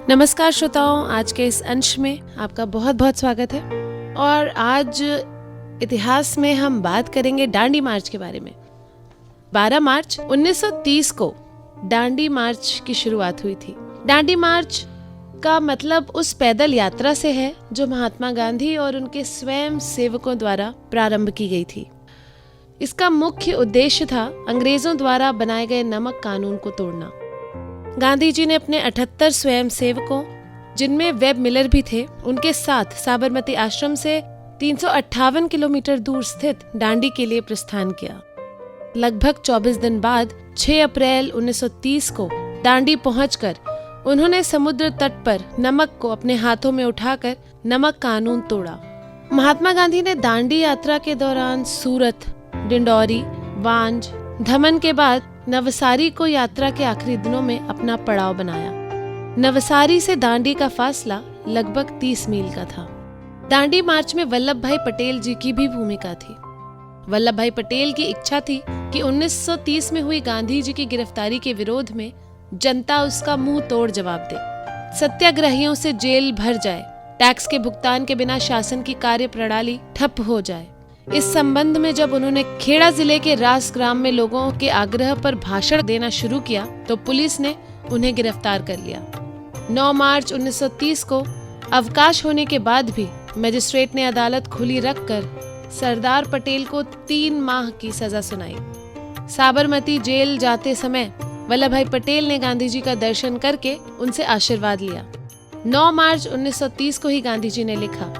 नमस्कार श्रोताओं, आज के इस अंश में आपका बहुत बहुत स्वागत है। और आज इतिहास में हम बात करेंगे दांडी मार्च के बारे में। 12 मार्च 1930 को दांडी मार्च की शुरुआत हुई थी। दांडी मार्च का मतलब उस पैदल यात्रा से है जो महात्मा गांधी और उनके स्वयं सेवकों द्वारा प्रारंभ की गई थी। इसका मुख्य उद्देश्य था अंग्रेजों द्वारा बनाए गए नमक कानून को तोड़ना। गांधी जी ने अपने 78 स्वयं सेवकों, जिनमें वेब मिलर भी थे, उनके साथ साबरमती आश्रम से 358 किलोमीटर दूर स्थित दांडी के लिए प्रस्थान किया। लगभग 24 दिन बाद 6 अप्रैल 1930 को दांडी पहुंचकर उन्होंने समुद्र तट पर नमक को अपने हाथों में उठाकर नमक कानून तोड़ा। महात्मा गांधी ने दांडी यात्रा के दौरान सूरत, डिंडौरी, वांझ, धमन के बाद नवसारी को यात्रा के आखिरी दिनों में अपना पड़ाव बनाया। नवसारी से दांडी का फासला लगभग 30 मील का था। दांडी मार्च में वल्लभ भाई पटेल जी की भी भूमिका थी। वल्लभ भाई पटेल की इच्छा थी कि 1930 में हुई गांधी जी की गिरफ्तारी के विरोध में जनता उसका मुंह तोड़ जवाब दे, सत्याग्रहियों से जेल भर जाए, टैक्स के भुगतान के बिना शासन की कार्य प्रणाली ठप हो जाए। इस संबंध में जब उन्होंने खेड़ा जिले के रास ग्राम में लोगों के आग्रह पर भाषण देना शुरू किया तो पुलिस ने उन्हें गिरफ्तार कर लिया। 9 मार्च 1930 को अवकाश होने के बाद भी मजिस्ट्रेट ने अदालत खुली रखकर सरदार पटेल को 3 माह की सजा सुनाई। साबरमती जेल जाते समय वल्लभ भाई पटेल ने गांधी जी का दर्शन करके उनसे आशीर्वाद लिया। 9 मार्च 1930 को ही गांधी जी ने लिखा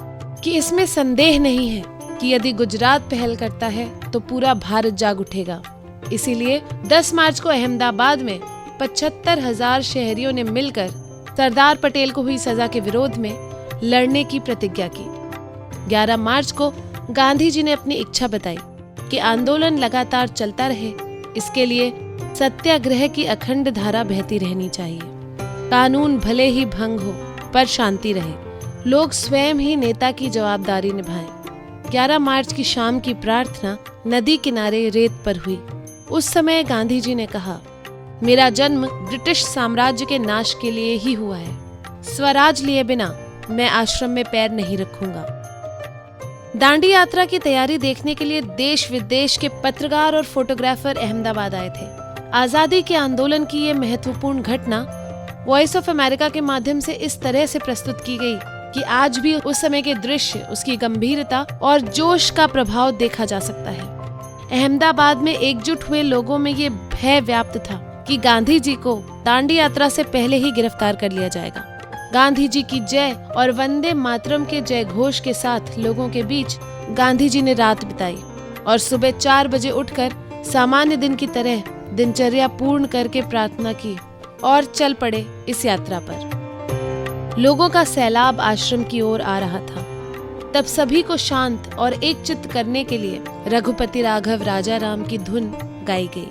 कि इसमें संदेह नहीं है कि यदि गुजरात पहल करता है तो पूरा भारत जाग उठेगा। इसीलिए 10 मार्च को अहमदाबाद में 75,000 शहरियों ने मिलकर सरदार पटेल को हुई सजा के विरोध में लड़ने की प्रतिज्ञा की। 11 मार्च को गांधी जी ने अपनी इच्छा बताई कि आंदोलन लगातार चलता रहे, इसके लिए सत्याग्रह की अखंड धारा बहती रहनी चाहिए। कानून भले ही भंग हो पर शांति रहे, लोग स्वयं ही नेता की जवाबदारी निभाएं। 11 मार्च की शाम की प्रार्थना नदी किनारे रेत पर हुई। उस समय गांधी जी ने कहा, मेरा जन्म ब्रिटिश साम्राज्य के नाश के लिए ही हुआ है। स्वराज लिए बिना मैं आश्रम में पैर नहीं रखूंगा। दांडी यात्रा की तैयारी देखने के लिए देश विदेश के पत्रकार और फोटोग्राफर अहमदाबाद आए थे। आजादी के आंदोलन की ये महत्वपूर्ण घटना वॉइस ऑफ अमेरिका के माध्यम से इस तरह से प्रस्तुत की गई कि आज भी उस समय के दृश्य, उसकी गंभीरता और जोश का प्रभाव देखा जा सकता है। अहमदाबाद में एकजुट हुए लोगों में ये भय व्याप्त था कि गांधी जी को दांडी यात्रा से पहले ही गिरफ्तार कर लिया जाएगा। गांधी जी की जय और वंदे मातरम के जय घोष के साथ लोगों के बीच गांधी जी ने रात बिताई और सुबह 4 बजे उठकर सामान्य दिन की तरह दिनचर्या पूर्ण करके प्रार्थना की और चल पड़े इस यात्रा पर। लोगों का सैलाब आश्रम की ओर आ रहा था। तब सभी को शांत और एकचित्त करने के लिए रघुपति राघव राजा राम की धुन गाई गई।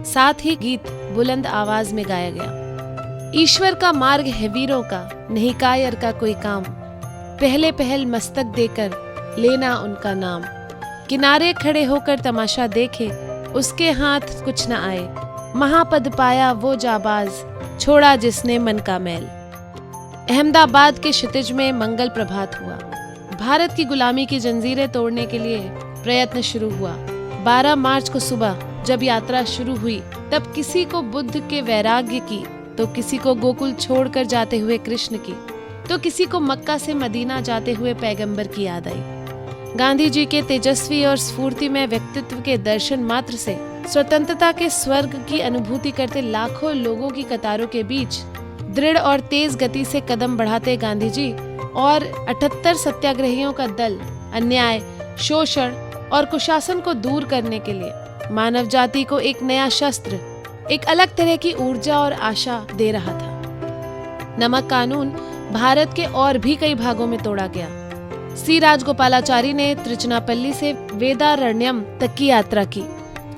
साथ ही गीत बुलंद आवाज में गाया गया। ईश्वर का मार्ग है वीरों का, नहीं कायर का कोई काम, पहले पहल मस्तक देकर लेना उनका नाम। किनारे खड़े होकर तमाशा देखे, उसके हाथ कुछ न आए, महापद पाया वो जाबाज, छोड़ा जिसने मन का मैल। अहमदाबाद के क्षितिज में मंगल प्रभात हुआ। भारत की गुलामी की जंजीरें तोड़ने के लिए प्रयत्न शुरू हुआ। 12 मार्च को सुबह जब यात्रा शुरू हुई तब किसी को बुद्ध के वैराग्य की, तो किसी को गोकुल छोड़कर जाते हुए कृष्ण की, तो किसी को मक्का से मदीना जाते हुए पैगंबर की याद आई। गांधी जी के तेजस्वी और स्फूर्तिमय व्यक्तित्व के दर्शन मात्र से स्वतंत्रता के स्वर्ग की अनुभूति करते लाखों लोगों की कतारों के बीच दृढ़ और तेज गति से कदम बढ़ाते गांधी जी और 78 सत्याग्रहियों का दल अन्याय, शोषण और कुशासन को दूर करने के लिए मानव जाति को एक नया शस्त्र, एक अलग तरह की ऊर्जा और आशा दे रहा था। नमक कानून भारत के और भी कई भागों में तोड़ा गया। सी राजगोपालाचारी ने त्रिचनापल्ली से वेदारण्यम तक की यात्रा की।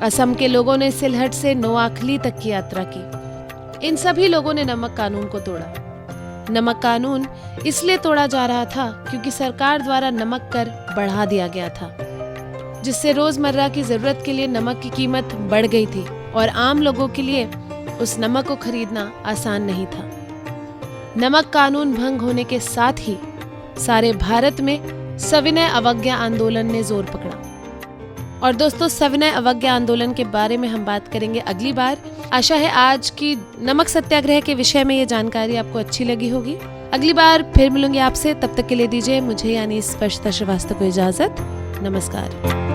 असम के लोगों ने सिलहट से नोआखली तक की यात्रा की। इन सभी लोगों ने नमक कानून को तोड़ा। नमक कानून इसलिए तोड़ा जा रहा था क्योंकि सरकार द्वारा नमक कर बढ़ा दिया गया था, जिससे रोजमर्रा की जरूरत के लिए नमक की कीमत बढ़ गई थी और आम लोगों के लिए उस नमक को खरीदना आसान नहीं था। नमक कानून भंग होने के साथ ही सारे भारत में सविनय अवज्ञा आंदोलन ने जोर पकड़ा। और दोस्तों, सविनय अवज्ञा आंदोलन के बारे में हम बात करेंगे अगली बार। आशा है आज की नमक सत्याग्रह के विषय में ये जानकारी आपको अच्छी लगी होगी। अगली बार फिर मिलूंगी आपसे, तब तक के लिए दीजिए मुझे यानी स्पर्शिता श्रीवास्तव को इजाजत। नमस्कार।